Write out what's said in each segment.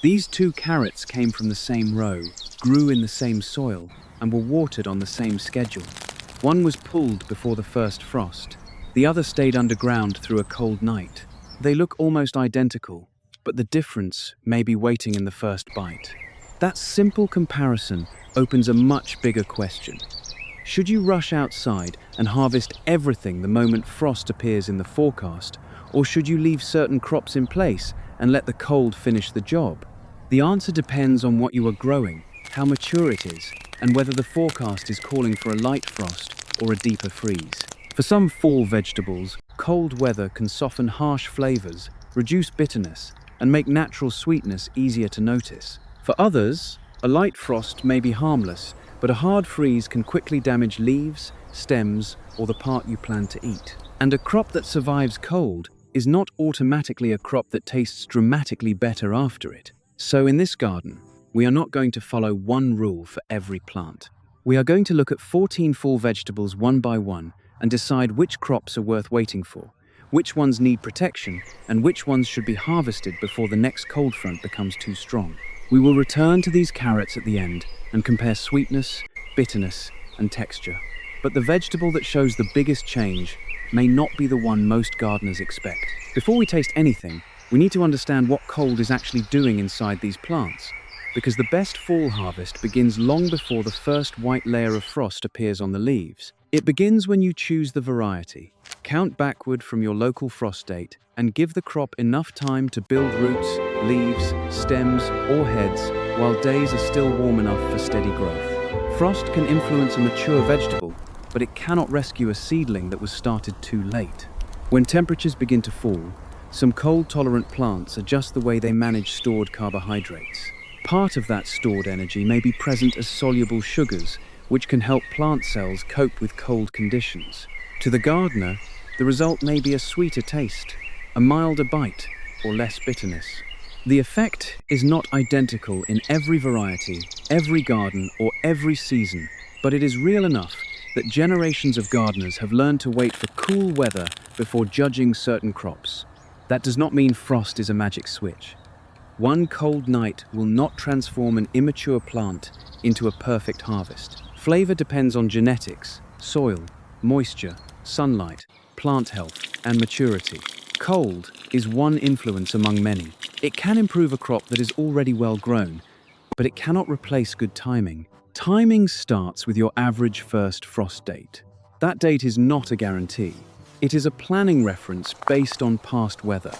These two carrots came from the same row, grew in the same soil, and were watered on the same schedule. One was pulled before the first frost. The other stayed underground through a cold night. They look almost identical, but the difference may be waiting in the first bite. That simple comparison opens a much bigger question. Should you rush outside and harvest everything the moment frost appears in the forecast, or should you leave certain crops in place and let the cold finish the job? The answer depends on what you are growing, how mature it is, and whether the forecast is calling for a light frost or a deeper freeze. For some fall vegetables, cold weather can soften harsh flavors, reduce bitterness, and make natural sweetness easier to notice. For others, a light frost may be harmless, but a hard freeze can quickly damage leaves, stems, or the part you plan to eat. And a crop that survives cold is not automatically a crop that tastes dramatically better after it. So in this garden, we are not going to follow one rule for every plant. We are going to look at 14 fall vegetables one by one and decide which crops are worth waiting for, which ones need protection, and which ones should be harvested before the next cold front becomes too strong. We will return to these carrots at the end and compare sweetness, bitterness, and texture. But the vegetable that shows the biggest change may not be the one most gardeners expect. Before we taste anything, we need to understand what cold is actually doing inside these plants, because the best fall harvest begins long before the first white layer of frost appears on the leaves. It begins when you choose the variety. Count backward from your local frost date and give the crop enough time to build roots, leaves, stems, or heads while days are still warm enough for steady growth. Frost can influence a mature vegetable, but it cannot rescue a seedling that was started too late. When temperatures begin to fall, some cold-tolerant plants adjust the way they manage stored carbohydrates. Part of that stored energy may be present as soluble sugars, which can help plant cells cope with cold conditions. To the gardener, the result may be a sweeter taste, a milder bite, or less bitterness. The effect is not identical in every variety, every garden, or every season, but it is real enough that generations of gardeners have learned to wait for cool weather before judging certain crops. That does not mean frost is a magic switch. One cold night will not transform an immature plant into a perfect harvest. Flavor depends on genetics, soil, moisture, sunlight, plant health, and maturity. Cold is one influence among many. It can improve a crop that is already well grown, but it cannot replace good timing. Timing starts with your average first frost date. That date is not a guarantee. It is a planning reference based on past weather,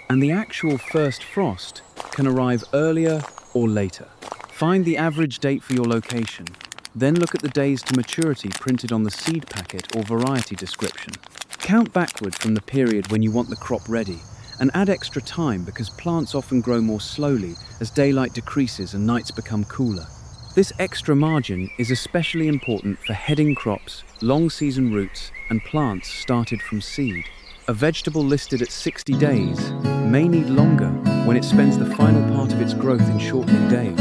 and the actual first frost can arrive earlier or later. Find the average date for your location, then look at the days to maturity printed on the seed packet or variety description. Count backward from the period when you want the crop ready, and add extra time because plants often grow more slowly as daylight decreases and nights become cooler. This extra margin is especially important for heading crops, long-season roots, and plants started from seed. A vegetable listed at 60 days may need longer when it spends the final part of its growth in shortening days.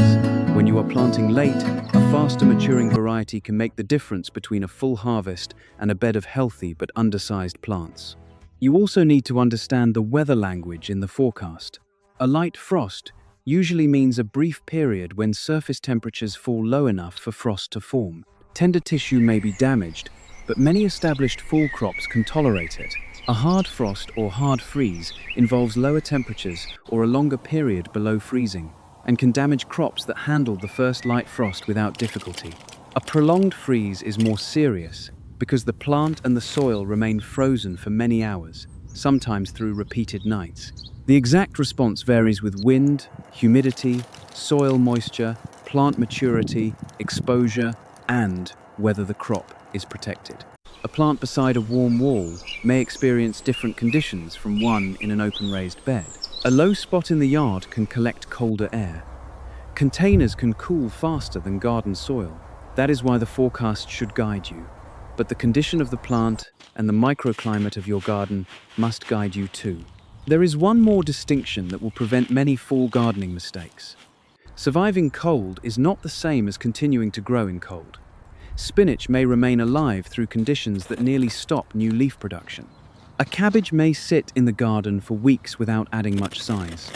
When you are planting late, a faster maturing variety can make the difference between a full harvest and a bed of healthy but undersized plants. You also need to understand the weather language in the forecast. A light frost usually means a brief period when surface temperatures fall low enough for frost to form. Tender tissue may be damaged, but many established fall crops can tolerate it. A hard frost or hard freeze involves lower temperatures or a longer period below freezing, and can damage crops that handled the first light frost without difficulty. A prolonged freeze is more serious because the plant and the soil remain frozen for many hours, sometimes through repeated nights. The exact response varies with wind, humidity, soil moisture, plant maturity, exposure, and whether the crop is protected. A plant beside a warm wall may experience different conditions from one in an open raised bed. A low spot in the yard can collect colder air. Containers can cool faster than garden soil. That is why the forecast should guide you. But the condition of the plant and the microclimate of your garden must guide you too. There is one more distinction that will prevent many fall gardening mistakes. Surviving cold is not the same as continuing to grow in cold. Spinach may remain alive through conditions that nearly stop new leaf production. A cabbage may sit in the garden for weeks without adding much size.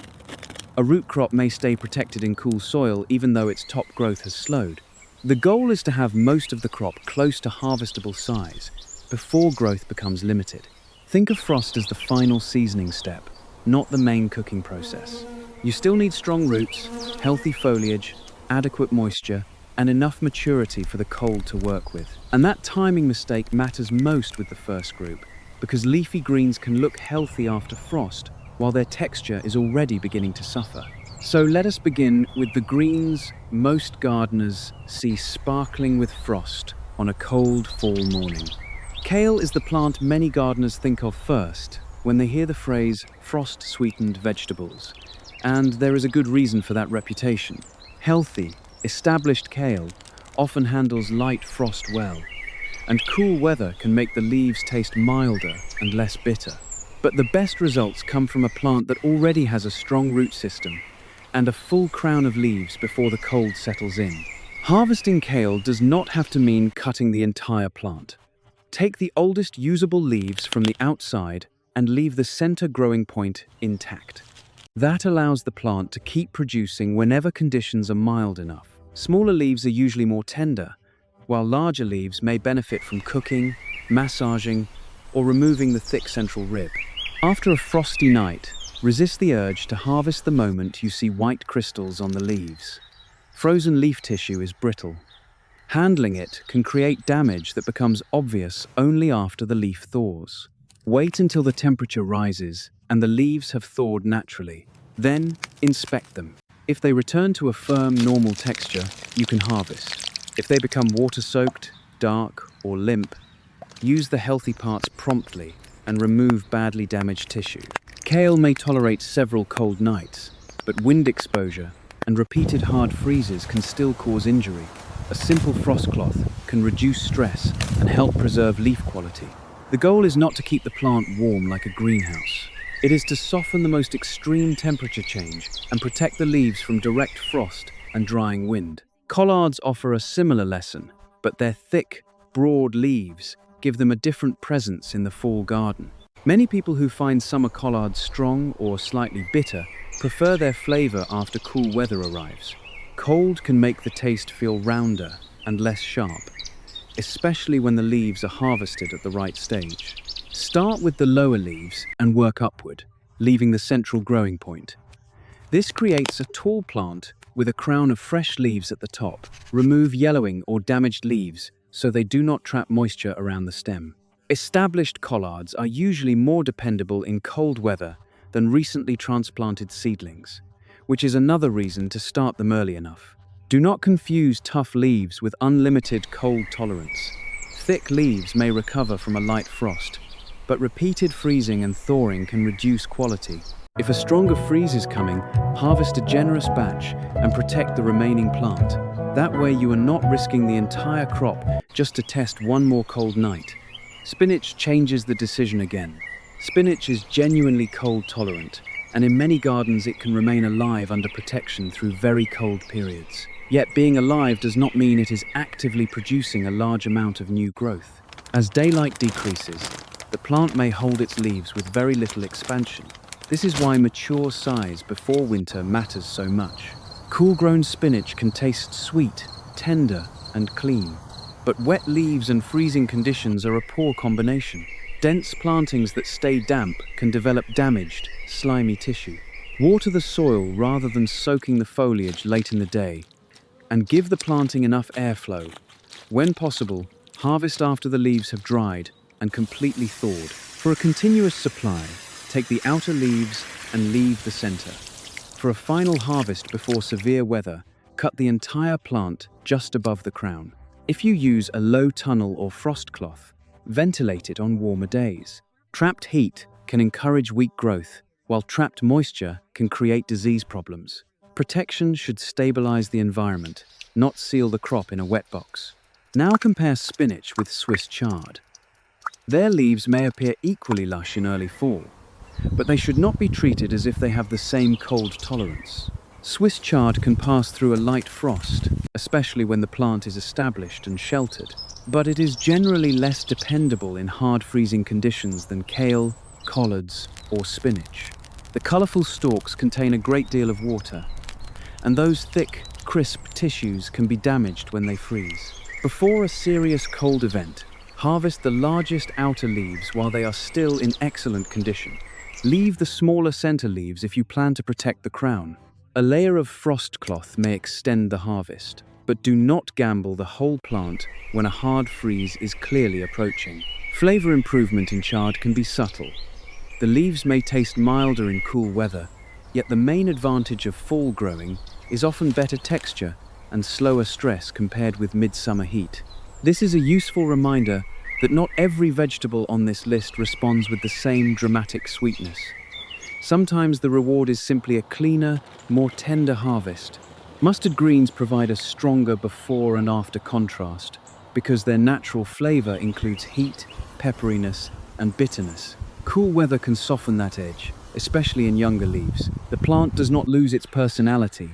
A root crop may stay protected in cool soil even though its top growth has slowed. The goal is to have most of the crop close to harvestable size before growth becomes limited. Think of frost as the final seasoning step, not the main cooking process. You still need strong roots, healthy foliage, adequate moisture, and enough maturity for the cold to work with. And that timing mistake matters most with the first group, because leafy greens can look healthy after frost, while their texture is already beginning to suffer. So let us begin with the greens most gardeners see sparkling with frost on a cold fall morning. Kale is the plant many gardeners think of first when they hear the phrase frost-sweetened vegetables, and there is a good reason for that reputation. Healthy, established kale often handles light frost well, and cool weather can make the leaves taste milder and less bitter. But the best results come from a plant that already has a strong root system and a full crown of leaves before the cold settles in. Harvesting kale does not have to mean cutting the entire plant. Take the oldest usable leaves from the outside and leave the center growing point intact. That allows the plant to keep producing whenever conditions are mild enough. Smaller leaves are usually more tender, while larger leaves may benefit from cooking, massaging, or removing the thick central rib. After a frosty night, resist the urge to harvest the moment you see white crystals on the leaves. Frozen leaf tissue is brittle. Handling it can create damage that becomes obvious only after the leaf thaws. Wait until the temperature rises and the leaves have thawed naturally. Then, inspect them. If they return to a firm, normal texture, you can harvest. If they become water-soaked, dark, or limp, use the healthy parts promptly and remove badly damaged tissue. Kale may tolerate several cold nights, but wind exposure and repeated hard freezes can still cause injury. A simple frost cloth can reduce stress and help preserve leaf quality. The goal is not to keep the plant warm like a greenhouse. It is to soften the most extreme temperature change and protect the leaves from direct frost and drying wind. Collards offer a similar lesson, but their thick, broad leaves give them a different presence in the fall garden. Many people who find summer collards strong or slightly bitter prefer their flavor after cool weather arrives. Cold can make the taste feel rounder and less sharp, especially when the leaves are harvested at the right stage. Start with the lower leaves and work upward, leaving the central growing point. This creates a tall plant with a crown of fresh leaves at the top. Remove yellowing or damaged leaves so they do not trap moisture around the stem. Established collards are usually more dependable in cold weather than recently transplanted seedlings, which is another reason to start them early enough. Do not confuse tough leaves with unlimited cold tolerance. Thick leaves may recover from a light frost, but repeated freezing and thawing can reduce quality. If a stronger freeze is coming, harvest a generous batch and protect the remaining plant. That way you are not risking the entire crop just to test one more cold night. Spinach changes the decision again. Spinach is genuinely cold tolerant, and in many gardens it can remain alive under protection through very cold periods. Yet being alive does not mean it is actively producing a large amount of new growth. As daylight decreases, the plant may hold its leaves with very little expansion. This is why mature size before winter matters so much. Cool-grown spinach can taste sweet, tender, and clean. But wet leaves and freezing conditions are a poor combination. Dense plantings that stay damp can develop damaged, slimy tissue. Water the soil rather than soaking the foliage late in the day, and give the planting enough airflow. When possible, harvest after the leaves have dried and completely thawed. For a continuous supply, take the outer leaves and leave the center. For a final harvest before severe weather, cut the entire plant just above the crown. If you use a low tunnel or frost cloth, ventilate it on warmer days. Trapped heat can encourage weak growth, while trapped moisture can create disease problems. Protection should stabilize the environment, not seal the crop in a wet box. Now compare spinach with Swiss chard. Their leaves may appear equally lush in early fall, but they should not be treated as if they have the same cold tolerance. Swiss chard can pass through a light frost, especially when the plant is established and sheltered, but it is generally less dependable in hard freezing conditions than kale, collards, or spinach. The colorful stalks contain a great deal of water, and those thick, crisp tissues can be damaged when they freeze. Before a serious cold event, harvest the largest outer leaves while they are still in excellent condition. Leave the smaller center leaves if you plan to protect the crown. A layer of frost cloth may extend the harvest, but do not gamble the whole plant when a hard freeze is clearly approaching. Flavor improvement in chard can be subtle. The leaves may taste milder in cool weather, yet the main advantage of fall growing is often better texture and slower stress compared with midsummer heat. This is a useful reminder that not every vegetable on this list responds with the same dramatic sweetness. Sometimes the reward is simply a cleaner, more tender harvest. Mustard greens provide a stronger before and after contrast because their natural flavor includes heat, pepperiness, and bitterness. Cool weather can soften that edge, especially in younger leaves. The plant does not lose its personality,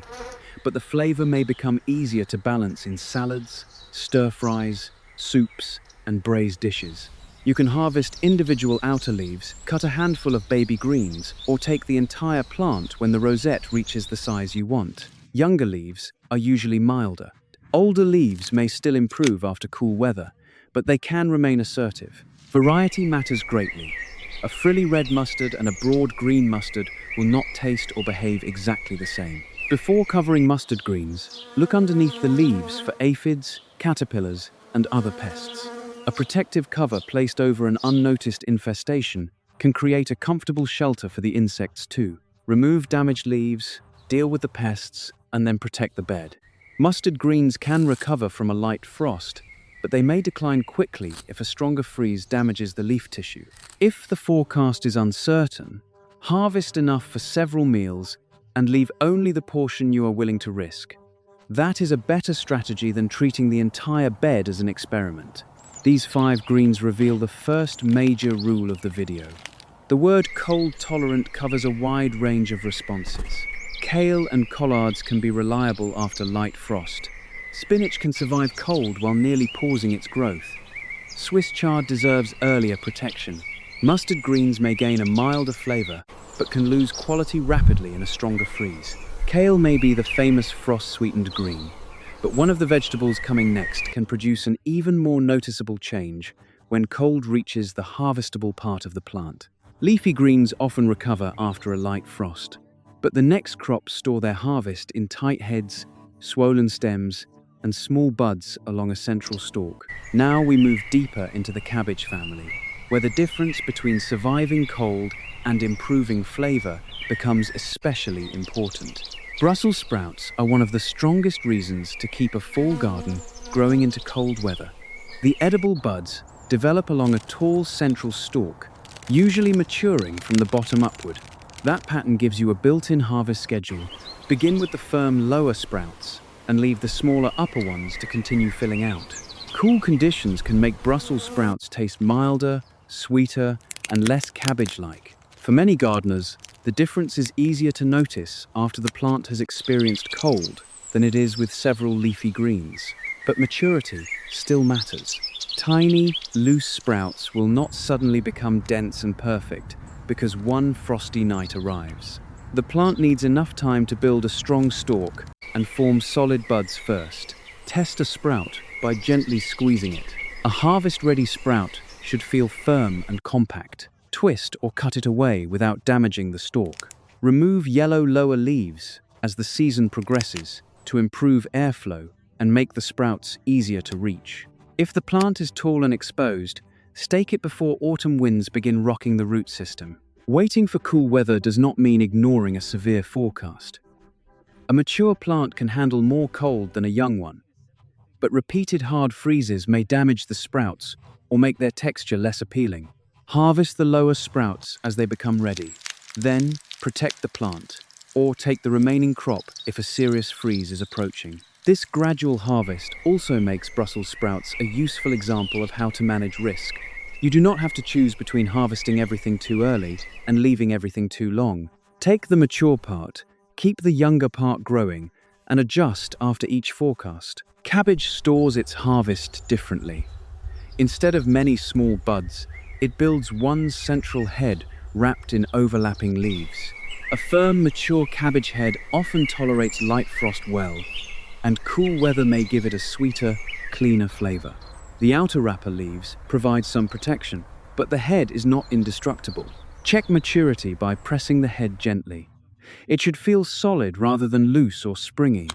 but the flavor may become easier to balance in salads, stir-fries, soups, and braised dishes. You can harvest individual outer leaves, cut a handful of baby greens, or take the entire plant when the rosette reaches the size you want. Younger leaves are usually milder. Older leaves may still improve after cool weather, but they can remain assertive. Variety matters greatly. A frilly red mustard and a broad green mustard will not taste or behave exactly the same. Before covering mustard greens, look underneath the leaves for aphids, caterpillars, and other pests. A protective cover placed over an unnoticed infestation can create a comfortable shelter for the insects too. Remove damaged leaves, deal with the pests, and then protect the bed. Mustard greens can recover from a light frost, but they may decline quickly if a stronger freeze damages the leaf tissue. If the forecast is uncertain, harvest enough for several meals and leave only the portion you are willing to risk. That is a better strategy than treating the entire bed as an experiment. These 5 greens reveal the first major rule of the video. The word cold tolerant covers a wide range of responses. Kale and collards can be reliable after light frost. Spinach can survive cold while nearly pausing its growth. Swiss chard deserves earlier protection. Mustard greens may gain a milder flavor, but can lose quality rapidly in a stronger freeze. Kale may be the famous frost-sweetened green, but one of the vegetables coming next can produce an even more noticeable change when cold reaches the harvestable part of the plant. Leafy greens often recover after a light frost, but the next crops store their harvest in tight heads, swollen stems, and small buds along a central stalk. Now we move deeper into the cabbage family, where the difference between surviving cold and improving flavor becomes especially important. Brussels sprouts are one of the strongest reasons to keep a fall garden growing into cold weather. The edible buds develop along a tall central stalk, usually maturing from the bottom upward. That pattern gives you a built-in harvest schedule. Begin with the firm lower sprouts and leave the smaller upper ones to continue filling out. Cool conditions can make Brussels sprouts taste milder, sweeter, and less cabbage-like. For many gardeners, the difference is easier to notice after the plant has experienced cold than it is with several leafy greens. But maturity still matters. Tiny, loose sprouts will not suddenly become dense and perfect because one frosty night arrives. The plant needs enough time to build a strong stalk and form solid buds first. Test a sprout by gently squeezing it. A harvest-ready sprout should feel firm and compact. Twist or cut it away without damaging the stalk. Remove yellow lower leaves as the season progresses to improve airflow and make the sprouts easier to reach. If the plant is tall and exposed, stake it before autumn winds begin rocking the root system. Waiting for cool weather does not mean ignoring a severe forecast. A mature plant can handle more cold than a young one, but repeated hard freezes may damage the sprouts or make their texture less appealing. Harvest the lower sprouts as they become ready. Then, protect the plant, or take the remaining crop if a serious freeze is approaching. This gradual harvest also makes Brussels sprouts a useful example of how to manage risk. You do not have to choose between harvesting everything too early and leaving everything too long. Take the mature part, keep the younger part growing, and adjust after each forecast. Cabbage stores its harvest differently. Instead of many small buds, it builds one central head wrapped in overlapping leaves. A firm, mature cabbage head often tolerates light frost well, and cool weather may give it a sweeter, cleaner flavor. The outer wrapper leaves provide some protection, but the head is not indestructible. Check maturity by pressing the head gently. It should feel solid rather than loose or springy.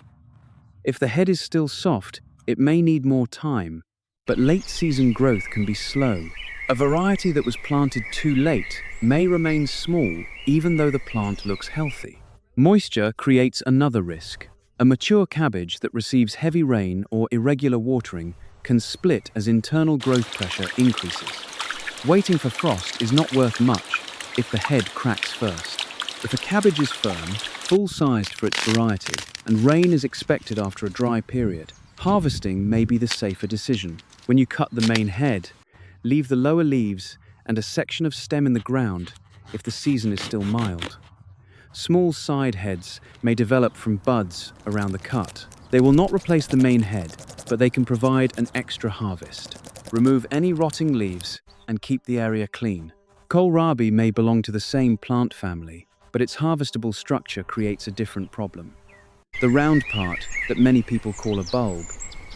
If the head is still soft, it may need more time, but late-season growth can be slow. A variety that was planted too late may remain small even though the plant looks healthy. Moisture creates another risk. A mature cabbage that receives heavy rain or irregular watering can split as internal growth pressure increases. Waiting for frost is not worth much if the head cracks first. If a cabbage is firm, full-sized for its variety, and rain is expected after a dry period, harvesting may be the safer decision. When you cut the main head, leave the lower leaves and a section of stem in the ground if the season is still mild. Small side heads may develop from buds around the cut. They will not replace the main head, but they can provide an extra harvest. Remove any rotting leaves and keep the area clean. Kohlrabi may belong to the same plant family, but its harvestable structure creates a different problem. The round part, that many people call a bulb,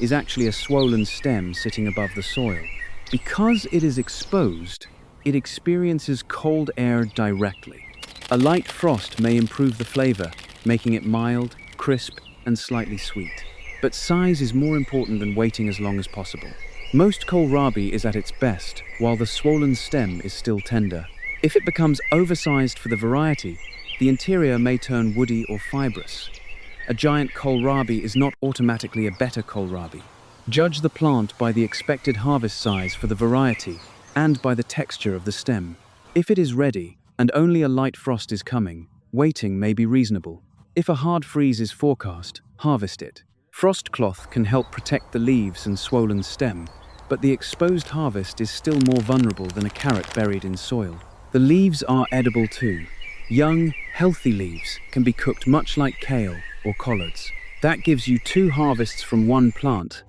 is actually a swollen stem sitting above the soil. Because it is exposed, it experiences cold air directly. A light frost may improve the flavor, making it mild, crisp, and slightly sweet. But size is more important than waiting as long as possible. Most kohlrabi is at its best, while the swollen stem is still tender. If it becomes oversized for the variety, the interior may turn woody or fibrous. A giant kohlrabi is not automatically a better kohlrabi. Judge the plant by the expected harvest size for the variety and by the texture of the stem. If it is ready and only a light frost is coming, waiting may be reasonable. If a hard freeze is forecast, harvest it. Frost cloth can help protect the leaves and swollen stem, but the exposed harvest is still more vulnerable than a carrot buried in soil. The leaves are edible too. Young, healthy leaves can be cooked much like kale or collards. That gives you 2 harvests from one plant.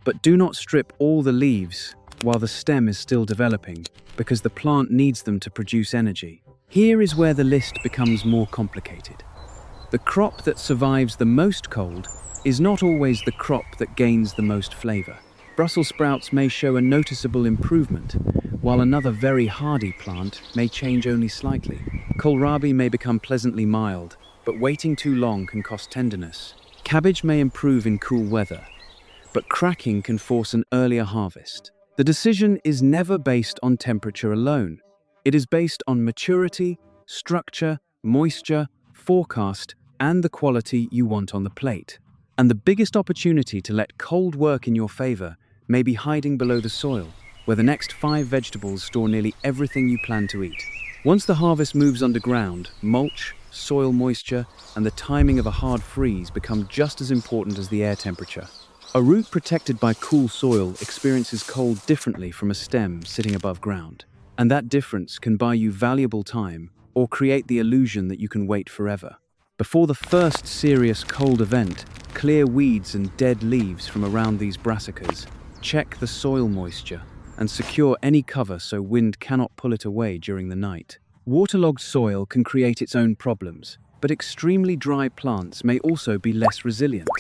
But do not strip all the leaves while the stem is still developing, because the plant needs them to produce energy. Here is where the list becomes more complicated. The crop that survives the most cold is not always the crop that gains the most flavor. Brussels sprouts may show a noticeable improvement, while another very hardy plant may change only slightly. Kohlrabi may become pleasantly mild, but waiting too long can cost tenderness. Cabbage may improve in cool weather, but cracking can force an earlier harvest. The decision is never based on temperature alone. It is based on maturity, structure, moisture, forecast, and the quality you want on the plate. And the biggest opportunity to let cold work in your favor may be hiding below the soil, where the next 5 vegetables store nearly everything you plan to eat. Once the harvest moves underground, mulch, soil moisture, and the timing of a hard freeze become just as important as the air temperature. A root protected by cool soil experiences cold differently from a stem sitting above ground, and that difference can buy you valuable time or create the illusion that you can wait forever. Before the first serious cold event, clear weeds and dead leaves from around these brassicas. Check the soil moisture and secure any cover so wind cannot pull it away during the night. Waterlogged soil can create its own problems, but extremely dry plants may also be less resilient.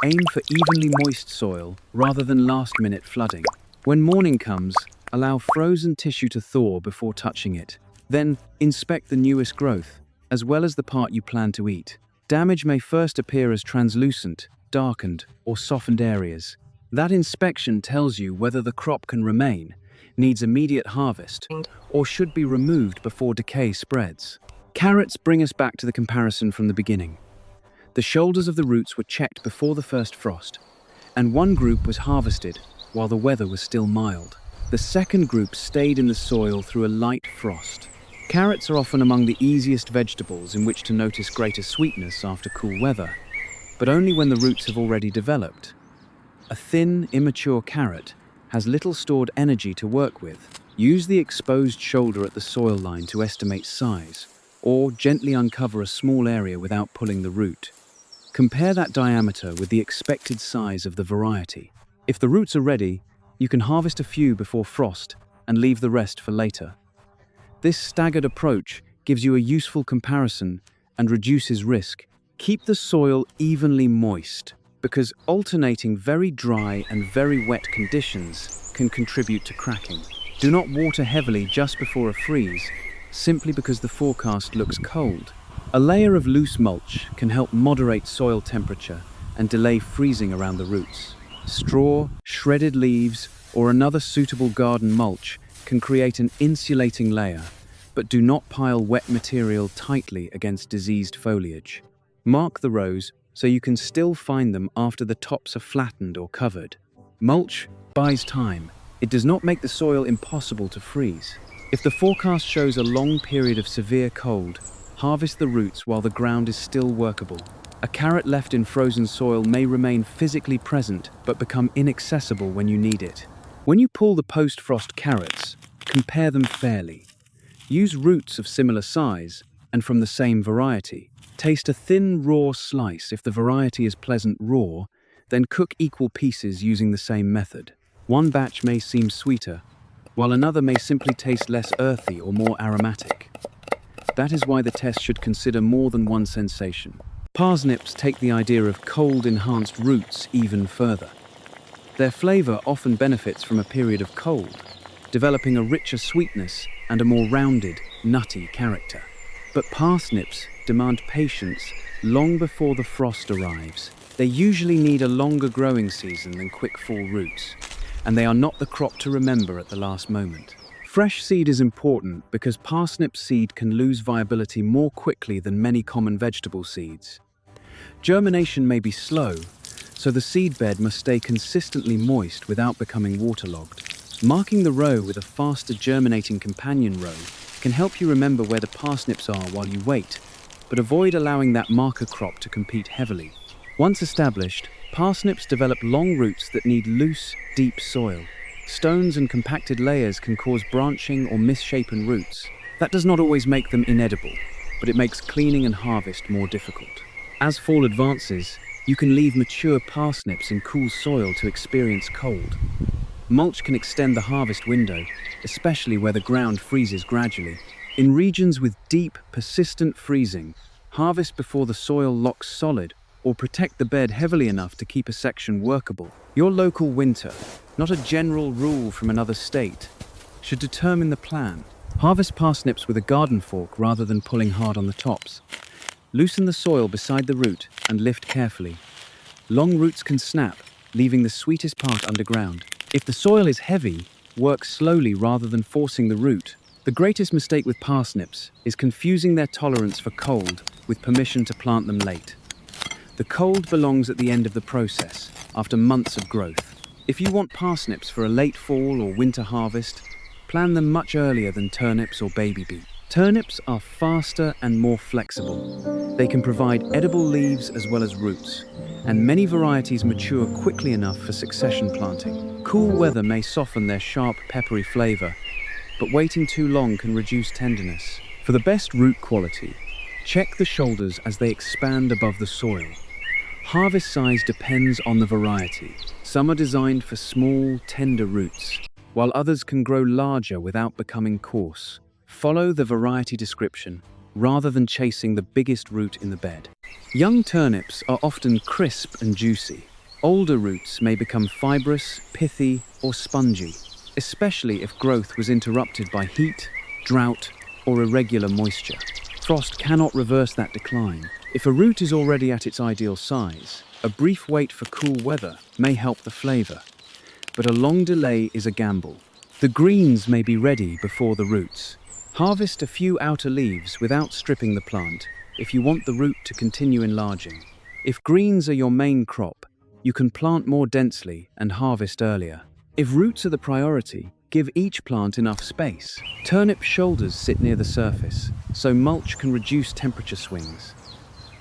Aim for evenly moist soil rather than last-minute flooding. When morning comes, allow frozen tissue to thaw before touching it. Then, inspect the newest growth, as well as the part you plan to eat. Damage may first appear as translucent, darkened, or softened areas. That inspection tells you whether the crop can remain, needs immediate harvest, or should be removed before decay spreads. Carrots bring us back to the comparison from the beginning. The shoulders of the roots were checked before the first frost, and one group was harvested while the weather was still mild. The second group stayed in the soil through a light frost. Carrots are often among the easiest vegetables in which to notice greater sweetness after cool weather, but only when the roots have already developed. A thin, immature carrot has little stored energy to work with. Use the exposed shoulder at the soil line to estimate size, or gently uncover a small area without pulling the root. Compare that diameter with the expected size of the variety. If the roots are ready, you can harvest a few before frost and leave the rest for later. This staggered approach gives you a useful comparison and reduces risk. Keep the soil evenly moist, because alternating very dry and very wet conditions can contribute to cracking. Do not water heavily just before a freeze, simply because the forecast looks cold. A layer of loose mulch can help moderate soil temperature and delay freezing around the roots. Straw, shredded leaves, or another suitable garden mulch can create an insulating layer, but do not pile wet material tightly against diseased foliage. Mark the rows so you can still find them after the tops are flattened or covered. Mulch buys time. It does not make the soil impossible to freeze. If the forecast shows a long period of severe cold, harvest the roots while the ground is still workable. A carrot left in frozen soil may remain physically present but become inaccessible when you need it. When you pull the post-frost carrots, compare them fairly. Use roots of similar size and from the same variety. Taste a thin, raw slice if the variety is pleasant raw, then cook equal pieces using the same method. One batch may seem sweeter, while another may simply taste less earthy or more aromatic. That is why the test should consider more than one sensation. Parsnips take the idea of cold-enhanced roots even further. Their flavor often benefits from a period of cold, developing a richer sweetness and a more rounded, nutty character. But parsnips demand patience long before the frost arrives. They usually need a longer growing season than quick fall roots, and they are not the crop to remember at the last moment. Fresh seed is important because parsnip seed can lose viability more quickly than many common vegetable seeds. Germination may be slow, so the seedbed must stay consistently moist without becoming waterlogged. Marking the row with a faster germinating companion row can help you remember where the parsnips are while you wait, but avoid allowing that marker crop to compete heavily. Once established, parsnips develop long roots that need loose, deep soil. Stones and compacted layers can cause branching or misshapen roots. That does not always make them inedible, but it makes cleaning and harvest more difficult. As fall advances, you can leave mature parsnips in cool soil to experience cold. Mulch can extend the harvest window, especially where the ground freezes gradually. In regions with deep, persistent freezing, harvest before the soil locks solid or protect the bed heavily enough to keep a section workable. Your local winter, not a general rule from another state, should determine the plan. Harvest parsnips with a garden fork rather than pulling hard on the tops. Loosen the soil beside the root and lift carefully. Long roots can snap, leaving the sweetest part underground. If the soil is heavy, work slowly rather than forcing the root. The greatest mistake with parsnips is confusing their tolerance for cold with permission to plant them late. The cold belongs at the end of the process, after months of growth. If you want parsnips for a late fall or winter harvest, plan them much earlier than turnips or baby beets. Turnips are faster and more flexible. They can provide edible leaves as well as roots, and many varieties mature quickly enough for succession planting. Cool weather may soften their sharp, peppery flavor, but waiting too long can reduce tenderness. For the best root quality, check the shoulders as they expand above the soil. Harvest size depends on the variety. Some are designed for small, tender roots, while others can grow larger without becoming coarse. Follow the variety description rather than chasing the biggest root in the bed. Young turnips are often crisp and juicy. Older roots may become fibrous, pithy, or spongy, especially if growth was interrupted by heat, drought, or irregular moisture. Frost cannot reverse that decline. If a root is already at its ideal size, a brief wait for cool weather may help the flavor, but a long delay is a gamble. The greens may be ready before the roots. Harvest a few outer leaves without stripping the plant if you want the root to continue enlarging. If greens are your main crop, you can plant more densely and harvest earlier. If roots are the priority, give each plant enough space. Turnip shoulders sit near the surface, so mulch can reduce temperature swings.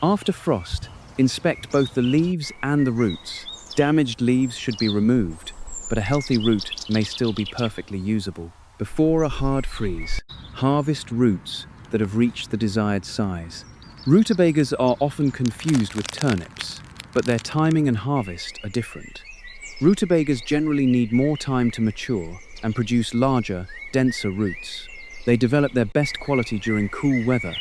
After frost, inspect both the leaves and the roots. Damaged leaves should be removed, but a healthy root may still be perfectly usable. Before a hard freeze, harvest roots that have reached the desired size. Rutabagas are often confused with turnips, but their timing and harvest are different. Rutabagas generally need more time to mature and produce larger, denser roots. They develop their best quality during cool weather,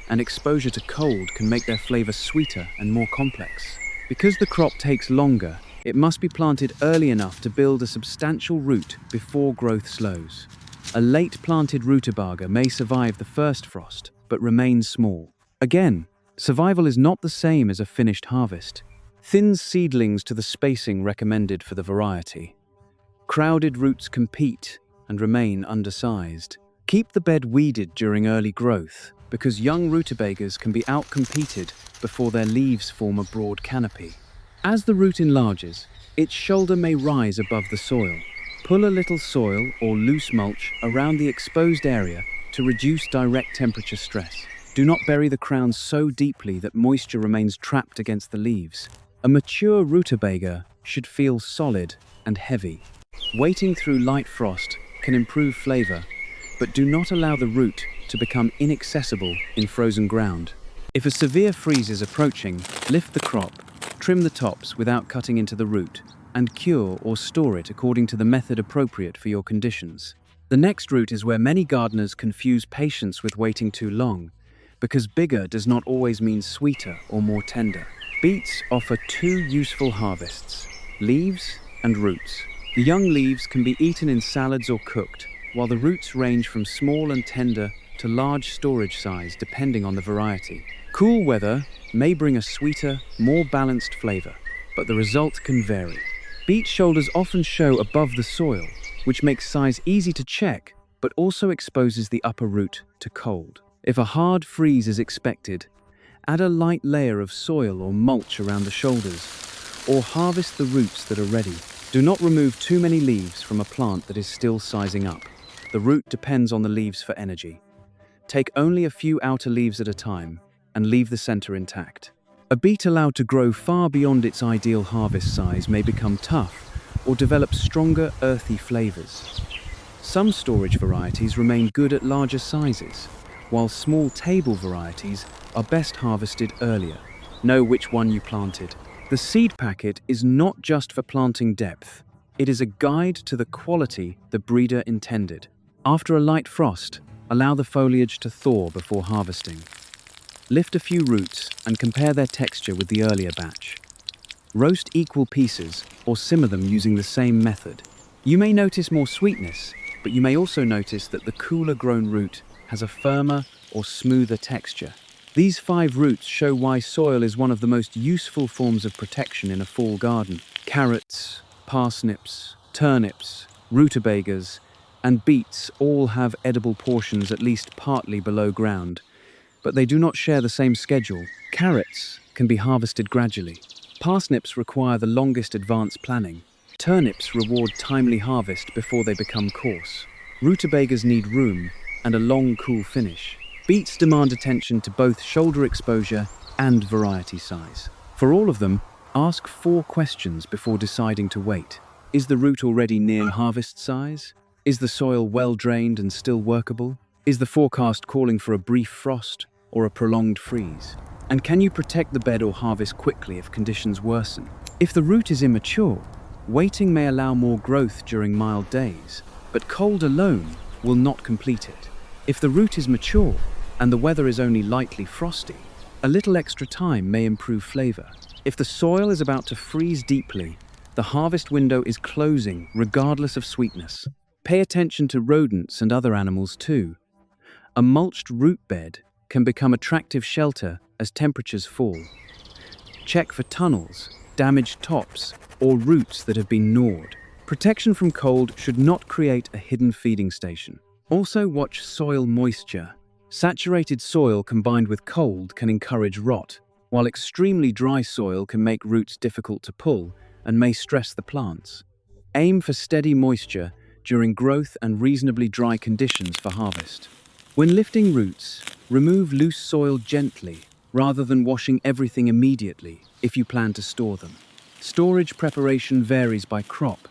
and exposure to cold can make their flavor sweeter and more complex. Because the crop takes longer, it must be planted early enough to build a substantial root before growth slows. A late planted rutabaga may survive the first frost, but remain small. Again, survival is not the same as a finished harvest. Thins seedlings to the spacing recommended for the variety. Crowded roots compete and remain undersized. Keep the bed weeded during early growth, because young rutabagas can be outcompeted before their leaves form a broad canopy. As the root enlarges, its shoulder may rise above the soil. Pull a little soil or loose mulch around the exposed area to reduce direct temperature stress. Do not bury the crown so deeply that moisture remains trapped against the leaves. A mature rutabaga should feel solid and heavy. Waiting through light frost can improve flavor, but do not allow the root to become inaccessible in frozen ground. If a severe freeze is approaching, lift the crop, trim the tops without cutting into the root, and cure or store it according to the method appropriate for your conditions. The next route is where many gardeners confuse patience with waiting too long, because bigger does not always mean sweeter or more tender. Beets offer two useful harvests: leaves and roots. The young leaves can be eaten in salads or cooked, while the roots range from small and tender to large storage size depending on the variety. Cool weather may bring a sweeter, more balanced flavor, but the result can vary. Beet shoulders often show above the soil, which makes size easy to check, but also exposes the upper root to cold. If a hard freeze is expected, add a light layer of soil or mulch around the shoulders, or harvest the roots that are ready. Do not remove too many leaves from a plant that is still sizing up. The root depends on the leaves for energy. Take only a few outer leaves at a time and leave the center intact. A beet allowed to grow far beyond its ideal harvest size may become tough or develop stronger, earthy flavors. Some storage varieties remain good at larger sizes, while small table varieties are best harvested earlier. Know which one you planted. The seed packet is not just for planting depth. It is a guide to the quality the breeder intended. After a light frost, allow the foliage to thaw before harvesting. Lift a few roots and compare their texture with the earlier batch. Roast equal pieces or simmer them using the same method. You may notice more sweetness, but you may also notice that the cooler grown root has a firmer or smoother texture. These 5 roots show why soil is one of the most useful forms of protection in a fall garden. Carrots, parsnips, turnips, rutabagas, and beets all have edible portions at least partly below ground, but they do not share the same schedule. Carrots can be harvested gradually. Parsnips require the longest advanced planning. Turnips reward timely harvest before they become coarse. Rutabagas need room and a long, cool finish. Beets demand attention to both shoulder exposure and variety size. For all of them, ask 4 questions before deciding to wait. Is the root already near harvest size? Is the soil well drained and still workable? Is the forecast calling for a brief frost or a prolonged freeze? And can you protect the bed or harvest quickly if conditions worsen? If the root is immature, waiting may allow more growth during mild days, but cold alone will not complete it. If the root is mature and the weather is only lightly frosty, a little extra time may improve flavor. If the soil is about to freeze deeply, the harvest window is closing regardless of sweetness. Pay attention to rodents and other animals too. A mulched root bed can become attractive shelter as temperatures fall. Check for tunnels, damaged tops, or roots that have been gnawed. Protection from cold should not create a hidden feeding station. Also watch soil moisture. Saturated soil combined with cold can encourage rot, while extremely dry soil can make roots difficult to pull and may stress the plants. Aim for steady moisture during growth and reasonably dry conditions for harvest. When lifting roots, remove loose soil gently rather than washing everything immediately if you plan to store them. Storage preparation varies by crop,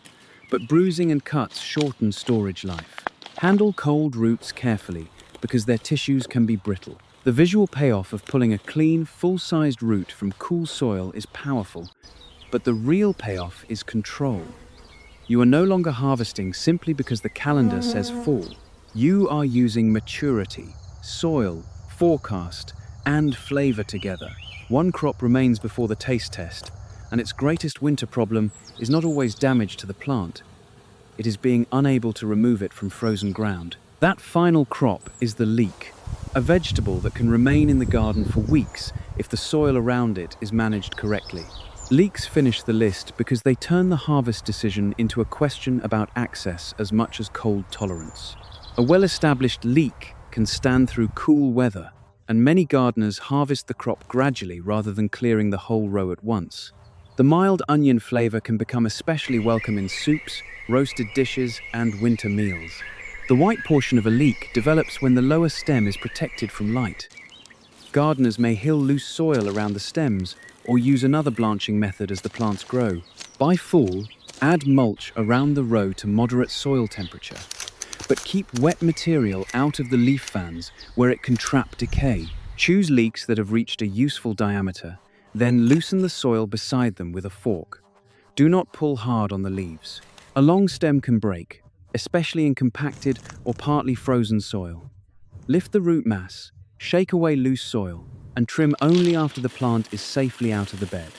but bruising and cuts shorten storage life. Handle cold roots carefully because their tissues can be brittle. The visual payoff of pulling a clean, full-sized root from cool soil is powerful, but the real payoff is control. You are no longer harvesting simply because the calendar says fall. You are using maturity, soil, forecast, and flavor together. One crop remains before the taste test, and its greatest winter problem is not always damage to the plant. It is being unable to remove it from frozen ground. That final crop is the leek, a vegetable that can remain in the garden for weeks if the soil around it is managed correctly. Leeks finish the list because they turn the harvest decision into a question about access as much as cold tolerance. A well-established leek can stand through cool weather, and many gardeners harvest the crop gradually rather than clearing the whole row at once. The mild onion flavor can become especially welcome in soups, roasted dishes, and winter meals. The white portion of a leek develops when the lower stem is protected from light. Gardeners may hill loose soil around the stems or use another blanching method as the plants grow. By fall, add mulch around the row to moderate soil temperature, but keep wet material out of the leaf fans where it can trap decay. Choose leeks that have reached a useful diameter, then loosen the soil beside them with a fork. Do not pull hard on the leaves. A long stem can break, especially in compacted or partly frozen soil. Lift the root mass, shake away loose soil, and trim only after the plant is safely out of the bed.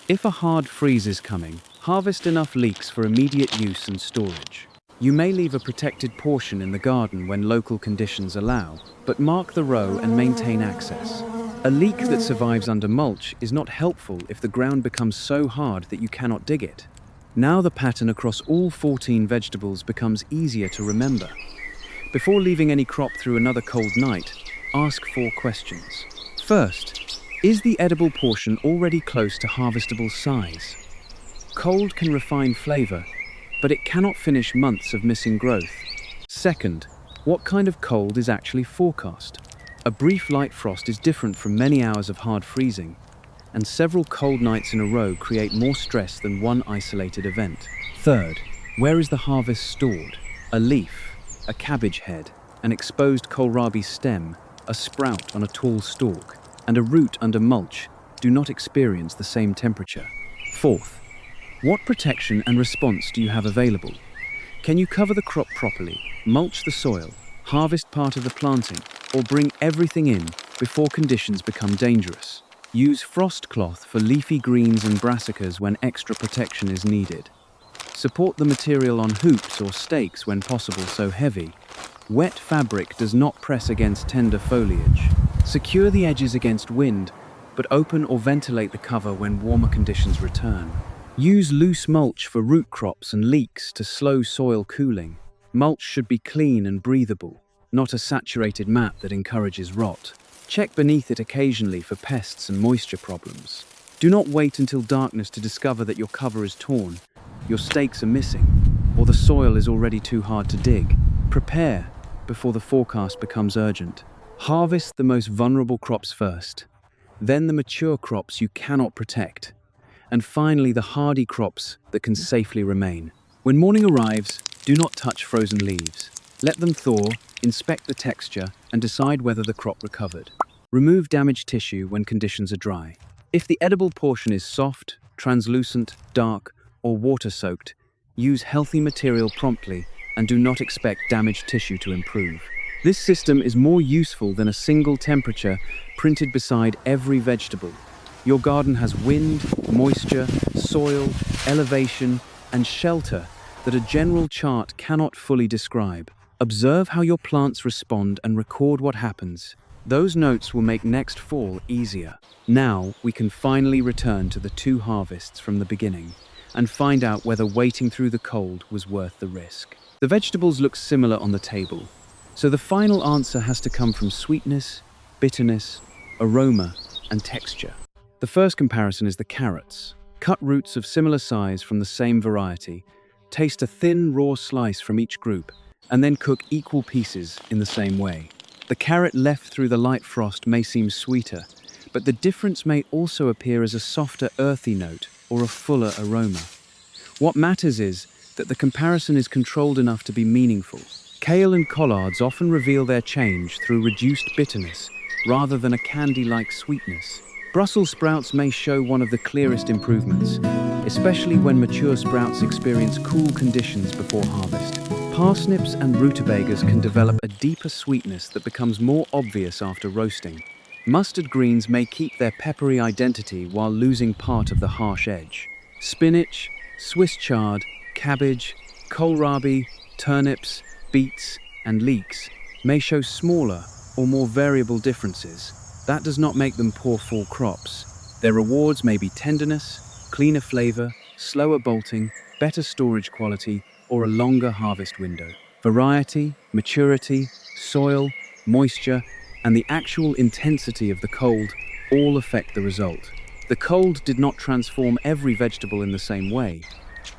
If a hard freeze is coming, harvest enough leeks for immediate use and storage. You may leave a protected portion in the garden when local conditions allow, but mark the row and maintain access. A leek that survives under mulch is not helpful if the ground becomes so hard that you cannot dig it. Now the pattern across all 14 vegetables becomes easier to remember. Before leaving any crop through another cold night, ask 4 questions. First, is the edible portion already close to harvestable size? Cold can refine flavor, but it cannot finish months of missing growth. Second, what kind of cold is actually forecast? A brief light frost is different from many hours of hard freezing, and several cold nights in a row create more stress than one isolated event. Third, where is the harvest stored? A leaf, a cabbage head, an exposed kohlrabi stem, a sprout on a tall stalk, and a root under mulch do not experience the same temperature. Fourth, what protection and response do you have available? Can you cover the crop properly, mulch the soil, harvest part of the planting, or bring everything in before conditions become dangerous? Use frost cloth for leafy greens and brassicas when extra protection is needed. Support the material on hoops or stakes when possible so heavy. Wet fabric does not press against tender foliage. Secure the edges against wind, but open or ventilate the cover when warmer conditions return. Use loose mulch for root crops and leeks to slow soil cooling. Mulch should be clean and breathable, not a saturated mat that encourages rot. Check beneath it occasionally for pests and moisture problems. Do not wait until darkness to discover that your cover is torn, your stakes are missing, or the soil is already too hard to dig. Prepare before the forecast becomes urgent. Harvest the most vulnerable crops first, then the mature crops you cannot protect, and finally the hardy crops that can safely remain. When morning arrives, do not touch frozen leaves. Let them thaw, inspect the texture, and decide whether the crop recovered. Remove damaged tissue when conditions are dry. If the edible portion is soft, translucent, dark, or water-soaked, use healthy material promptly and do not expect damaged tissue to improve. This system is more useful than a single temperature printed beside every vegetable. Your garden has wind, moisture, soil, elevation, and shelter that a general chart cannot fully describe. Observe how your plants respond and record what happens. Those notes will make next fall easier. Now we can finally return to the 2 harvests from the beginning and find out whether waiting through the cold was worth the risk. The vegetables look similar on the table, so the final answer has to come from sweetness, bitterness, aroma, and texture. The first comparison is the carrots. Cut roots of similar size from the same variety, taste a thin raw slice from each group, and then cook equal pieces in the same way. The carrot left through the light frost may seem sweeter, but the difference may also appear as a softer earthy note or a fuller aroma. What matters is that the comparison is controlled enough to be meaningful. Kale and collards often reveal their change through reduced bitterness rather than a candy-like sweetness. Brussels sprouts may show one of the clearest improvements, especially when mature sprouts experience cool conditions before harvest. Parsnips and rutabagas can develop a deeper sweetness that becomes more obvious after roasting. Mustard greens may keep their peppery identity while losing part of the harsh edge. Spinach, Swiss chard, cabbage, kohlrabi, turnips, beets, and leeks may show smaller or more variable differences. That does not make them poor fall crops. Their rewards may be tenderness, cleaner flavor, slower bolting, better storage quality, or a longer harvest window. Variety, maturity, soil, moisture, and the actual intensity of the cold all affect the result. The cold did not transform every vegetable in the same way,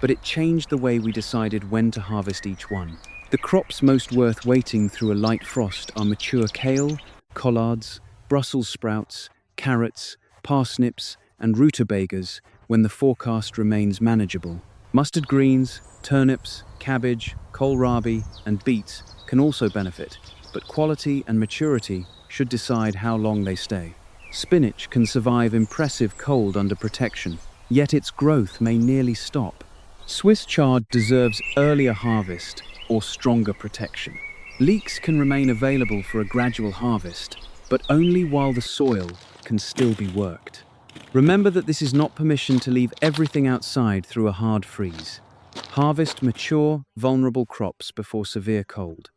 but it changed the way we decided when to harvest each one. The crops most worth waiting through a light frost are mature kale, collards, Brussels sprouts, carrots, parsnips, and rutabagas when the forecast remains manageable. Mustard greens, turnips, cabbage, kohlrabi, and beets can also benefit, but quality and maturity should decide how long they stay. Spinach can survive impressive cold under protection, yet its growth may nearly stop. Swiss chard deserves earlier harvest or stronger protection. Leeks can remain available for a gradual harvest, but only while the soil can still be worked. Remember that this is not permission to leave everything outside through a hard freeze. Harvest mature, vulnerable crops before severe cold.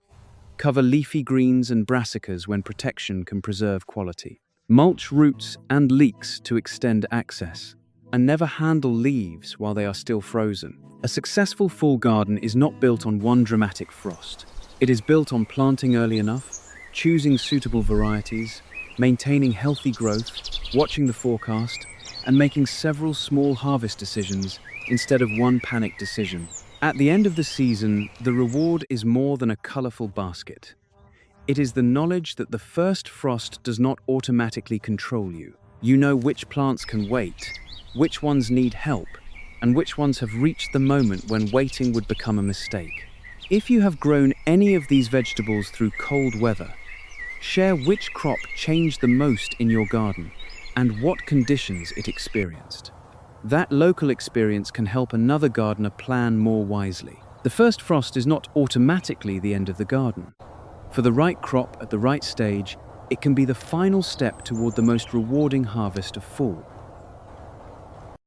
Cover leafy greens and brassicas when protection can preserve quality. Mulch roots and leeks to extend access. And never handle leaves while they are still frozen. A successful fall garden is not built on one dramatic frost. It is built on planting early enough, choosing suitable varieties, maintaining healthy growth, watching the forecast, and making several small harvest decisions instead of one panic decision. At the end of the season, the reward is more than a colorful basket. It is the knowledge that the first frost does not automatically control you. You know which plants can wait, which ones need help, and which ones have reached the moment when waiting would become a mistake. If you have grown any of these vegetables through cold weather, share which crop changed the most in your garden and what conditions it experienced. That local experience can help another gardener plan more wisely. The first frost is not automatically the end of the garden. For the right crop at the right stage, it can be the final step toward the most rewarding harvest of fall.